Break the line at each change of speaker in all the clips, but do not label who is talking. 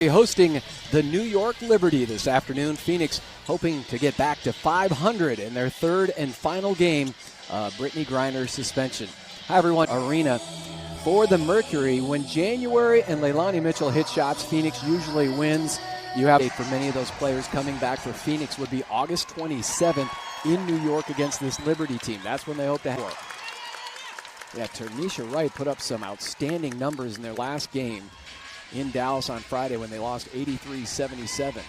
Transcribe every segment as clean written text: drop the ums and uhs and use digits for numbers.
Hosting the New York Liberty this afternoon. Phoenix hoping to get back to 500 in their third and final game. Brittany Griner's suspension. Hi everyone. Arena for the Mercury. When January and Leilani Mitchell hit shots, Phoenix usually wins. You have for many of those players coming back for Phoenix would be August 27th in New York against this Liberty team. That's when they hope to have. Yeah, Tanisha Wright put up some outstanding numbers in their last game in Dallas on Friday when they lost 83-77.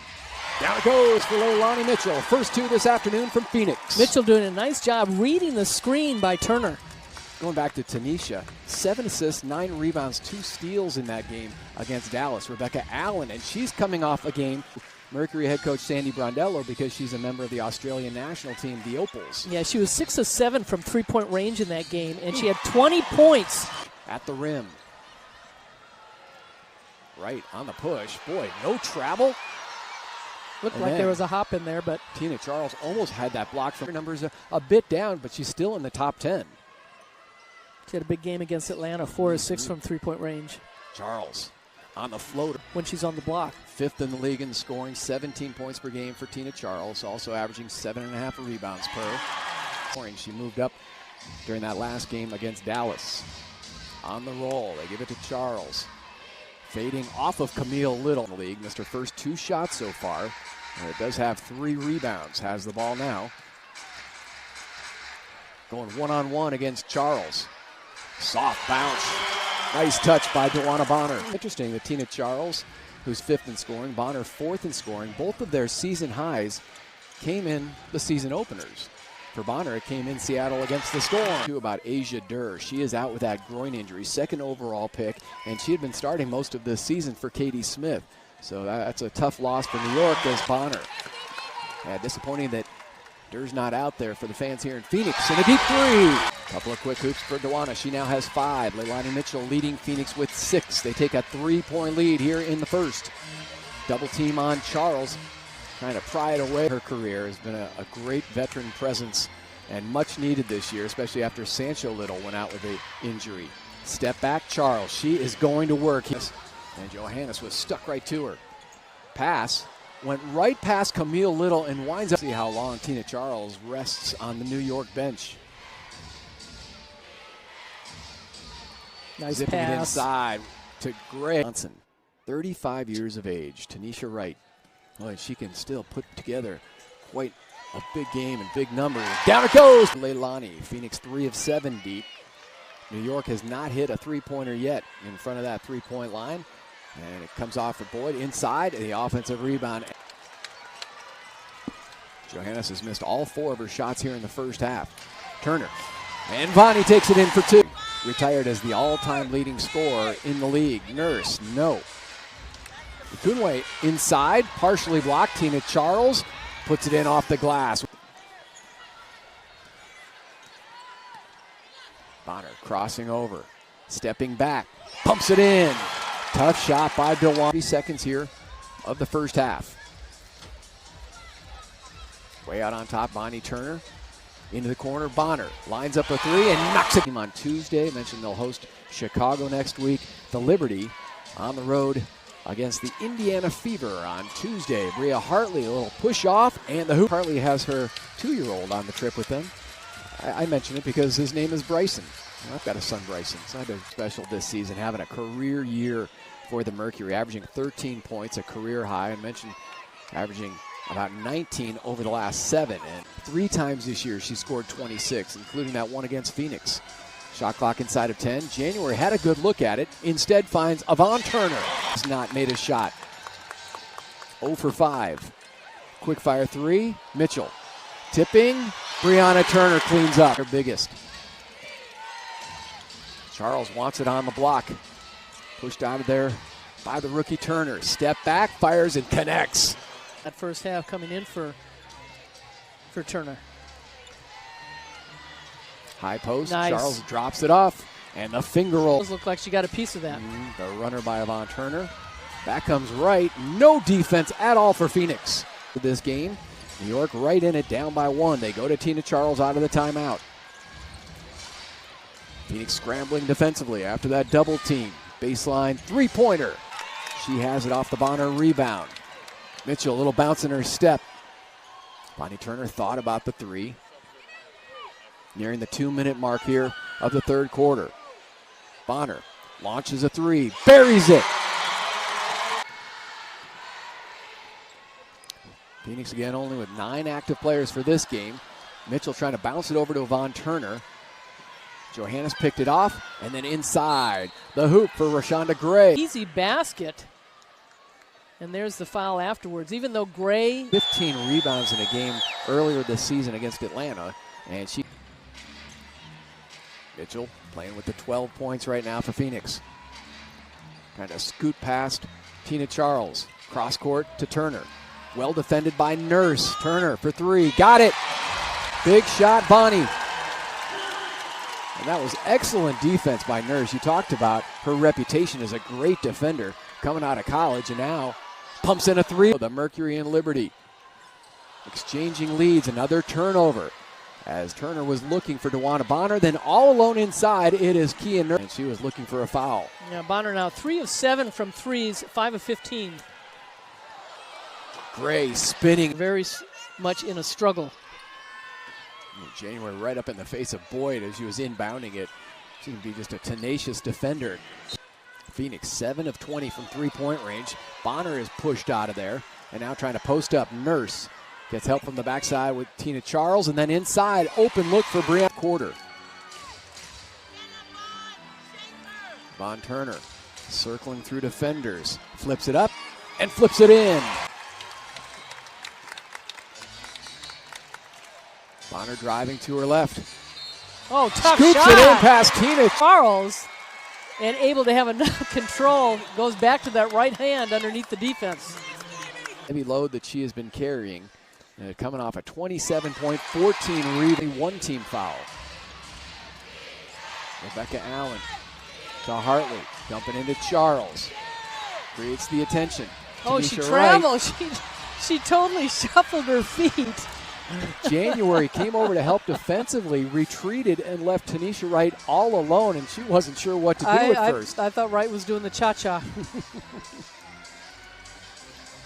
Down it goes for Leilani Mitchell. First two this afternoon from Phoenix.
Mitchell doing a nice job reading the screen by Turner.
Going back to Tanisha, 7 assists, 9 rebounds, 2 steals in that game against Dallas. Rebecca Allen, and she's coming off a game. Mercury head coach Sandy Brondello, because she's a member of the Australian national team, the Opals.
Yeah, she was 6 of 7 from three-point range in that game, and she had 20 points.
At the rim. Right on the push. Boy, no travel.
Looked like there was a hop in there, but
Tina Charles almost had that block from her numbers a bit down, but she's still in the top 10.
She had a big game against Atlanta, 4 of 6 from three-point range.
Charles on the floater.
When she's on the block.
5th in the league in scoring, 17 points per game for Tina Charles, also averaging 7.5 rebounds per. She moved up during that last game against Dallas. On the roll, they give it to Charles. Fading off of Camille Little in the league. Missed her first 2 shots so far. And it does have 3 rebounds. Has the ball now. Going one-on-one against Charles. Soft bounce. Nice touch by Dewana Bonner. Interesting that Tina Charles, who's 5th in scoring, Bonner 4th in scoring, both of their season highs came in the season openers. For Bonner, it came in Seattle against the Storm. Too about Asia Durr. She is out with that groin injury, 2nd overall pick, and she had been starting most of this season for Katie Smith. So that's a tough loss for New York as Bonner. Disappointing that Durr's not out there for the fans here in Phoenix. And a deep 3. Couple of quick hoops for Dewana. She now has 5. Leilani Mitchell leading Phoenix with 6. They take a 3-point lead here in the first. Double team on Charles. Trying to pry it away. Her career has been a great veteran presence and much needed this year, especially after Sancho Little went out with an injury. Step back, Charles. She is going to work. And Johannes was stuck right to her. Pass went right past Camille Little and winds up. See how long Tina Charles rests on the New York bench.
Nice
Zipping
pass.
It inside to Gray Johnson. 35 years of age. Tanisha Wright. Boy, she can still put together quite a big game and big numbers. Down it goes! Leilani, Phoenix 3 of 7 deep. New York has not hit a 3-pointer yet in front of that 3-point line. And it comes off for Boyd inside, and the offensive rebound. Johannes has missed all 4 of her shots here in the first half. Turner. And Vonnie takes it in for 2. Retired as the all-time leading scorer in the league. Nurse, no. Kunwe inside, partially blocked. Tina Charles puts it in off the glass. Bonner crossing over, stepping back, pumps it in. Tough shot by Dewana. 30 seconds here of the first half. Way out on top, Bonnie Turner. Into the corner, Bonner lines up a 3 and knocks it. On Tuesday, mentioned they'll host Chicago next week. The Liberty on the road against the Indiana Fever on Tuesday. Bria Hartley, a little push off, and the hoop. Hartley has her 2-year-old on the trip with them. I mention it because his name is Bryson. I've got a son, Bryson, so I've been special this season, having a career year for the Mercury, averaging 13 points, a career high. I mentioned averaging about 19 over the last 7, and 3 times this year she scored 26, including that one against Phoenix. Shot clock inside of 10. January had a good look at it. Instead finds Avon Turner. Has not made a shot. 0 for 5. Quick fire 3. Mitchell. Tipping. Brianna Turner cleans up. Her biggest. Charles wants it on the block. Pushed out of there by the rookie Turner. Step back, fires, and connects.
That first half coming in for Turner.
High post,
nice.
Charles drops it off, and the finger roll.
Does look like she got a piece of that.
The runner by Avon Turner. That comes right. No defense at all for Phoenix. This game, New York right in it, down by 1. They go to Tina Charles out of the timeout. Phoenix scrambling defensively after that double team. Baseline 3-pointer. She has it off the Bonner rebound. Mitchell, a little bounce in her step. Bonnie Turner thought about the three. Nearing the 2-minute mark here of the third quarter. Bonner launches a three, buries it. Phoenix again only with 9 active players for this game. Mitchell trying to bounce it over to Yvonne Turner. Johannes picked it off, and then inside the hoop for Rashonda Gray.
Easy basket. And there's the foul afterwards. Even though Gray
15 rebounds in a game earlier this season against Atlanta, and Mitchell playing with the 12 points right now for Phoenix. Trying to scoot past Tina Charles. Cross court to Turner. Well defended by Nurse. Turner for three. Got it. Big shot, Bonnie. And that was excellent defense by Nurse. You talked about her reputation as a great defender coming out of college, and now pumps in a three. The Mercury and Liberty exchanging leads. Another turnover as Turner was looking for DeWanna Bonner. Then all alone inside, it is Kia Nurse, and she was looking for a foul.
Yeah, Bonner now 3 of 7 from threes, 5 of 15.
Gray spinning.
Very much in a struggle.
January right up in the face of Boyd as she was inbounding it. She can be just a tenacious defender. Phoenix 7 of 20 from three-point range. Bonner is pushed out of there and now trying to post up. Nurse gets help from the backside with Tina Charles, and then inside, open look for Breanna Quarter. Von Turner circling through defenders, flips it up and flips it in. Bonner driving to her left.
Oh, tough
Scoops
shot.
It in past Tina
Charles, and able to have enough control, goes back to that right hand underneath the defense.
Heavy load that she has been carrying, coming off a 27-point, 14 rebound, one-team foul. Rebecca Allen to Hartley, dumping into Charles. Creates the attention.
Oh, she
Tanisha
traveled. She totally shuffled her feet.
January came over to help defensively, retreated, and left Tanisha Wright all alone, and she wasn't sure what to do at first.
I thought Wright was doing the cha-cha.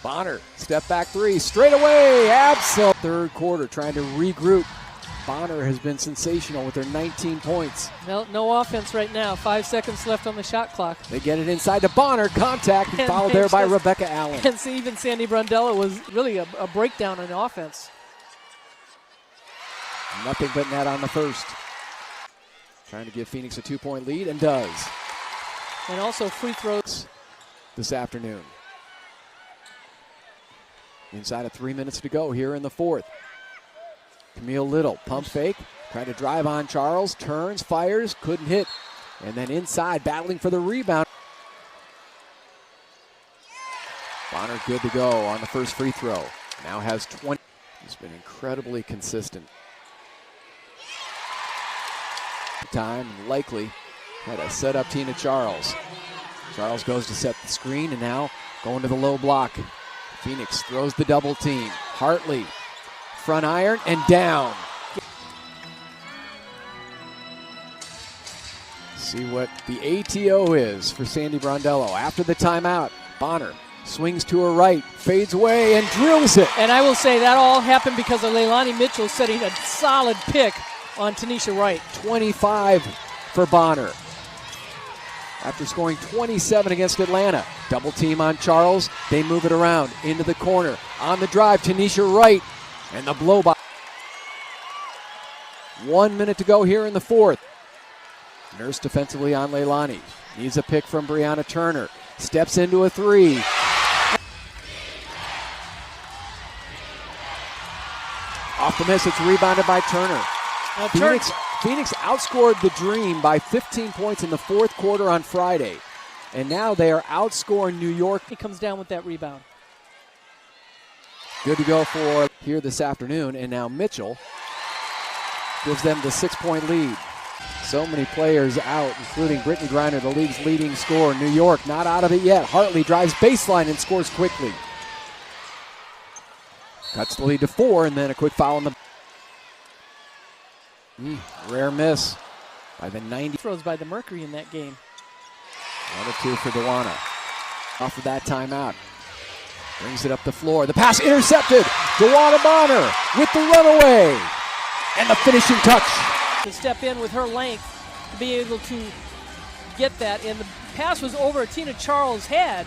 Bonner, step back three, straight away, absolute. Third quarter, trying to regroup. Bonner has been sensational with her 19 points.
No offense right now. 5 seconds left on the shot clock.
They get it inside to Bonner, contact, and fouled there by Rebecca Allen.
And see, even Sandy Brundello was really a breakdown in offense.
Nothing but net on the first. Trying to give Phoenix a 2-point lead, and does.
And also free throws
this afternoon. Inside of 3 minutes to go here in the fourth. Camille Little, pump fake, trying to drive on Charles, turns, fires, couldn't hit. And then inside, battling for the rebound. Bonner good to go on the first free throw. Now has 20. He's been incredibly consistent. Time, and likely had to set up Tina Charles. Charles goes to set the screen, and now going to the low block. Phoenix throws the double team. Hartley, front iron, and down. See what the ATO is for Sandy Brondello. After the timeout, Bonner swings to her right, fades away, and drills it.
And I will say that all happened because of Leilani Mitchell setting a solid pick on Tanisha Wright.
25 for Bonner. After scoring 27 against Atlanta. Double team on Charles. They move it around into the corner. On the drive, Tanisha Wright. And the blow by. 1 minute to go here in the fourth. Nurse defensively on Leilani. Needs a pick from Breanna Turner. Steps into a three. Off the miss, it's rebounded by Turner. Phoenix outscored the Dream by 15 points in the fourth quarter on Friday. And now they are outscoring New York.
He comes down with that rebound.
Good to go for here this afternoon. And now Mitchell gives them the 6-point lead. So many players out, including Brittany Griner, the league's leading scorer. New York not out of it yet. Hartley drives baseline and scores quickly. Cuts the lead to 4, and then a quick foul on the... Rare miss by the 90.
Throws by the Mercury in that game.
1 of 2 for DeWanna. Off of that timeout. Brings it up the floor. The pass intercepted. DeWanna Bonner with the runaway. And the finishing touch.
To step in with her length to be able to get that. And the pass was over Tina Charles' head.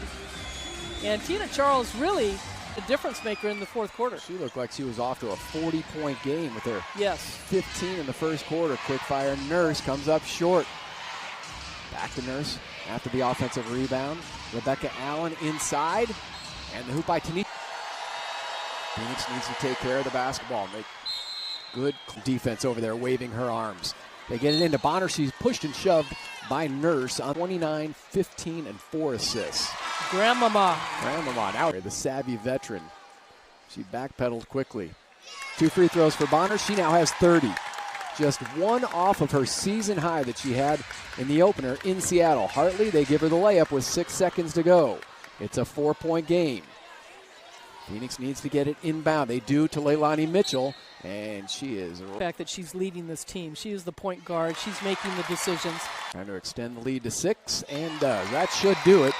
And Tina Charles really the difference maker in the fourth quarter.
She looked like she was off to a 40-point game with her 15 in the first quarter. Quick fire. Nurse comes up short. Back to Nurse after the offensive rebound. Rebecca Allen inside. And the hoop by Tanisha. Phoenix needs to take care of the basketball. Make good defense over there, waving her arms. They get it into Bonner. She's pushed and shoved by Nurse on 29, 15, and 4 assists.
Grandmama
now the savvy veteran. She backpedaled quickly. 2 free throws for Bonner. She now has 30. Just one off of her season high that she had in the opener in Seattle. Hartley, they give her the layup with 6 seconds to go. It's a 4-point game. Phoenix needs to get it inbound. They do to Leilani Mitchell, and she is.
The fact that she's leading this team. She is the point guard. She's making the decisions.
Trying to extend the lead to 6, and that should do it.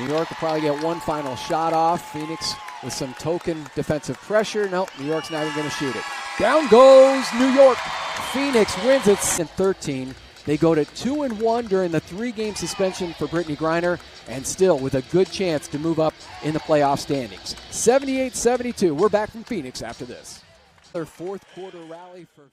New York will probably get one final shot off. Phoenix with some token defensive pressure. Nope, New York's not even going to shoot it. Down goes New York. Phoenix wins it in 13. They go to 2-1 during the 3-game suspension for Brittany Griner, and still with a good chance to move up in the playoff standings. 78-72. We're back from Phoenix after this. Their fourth quarter rally for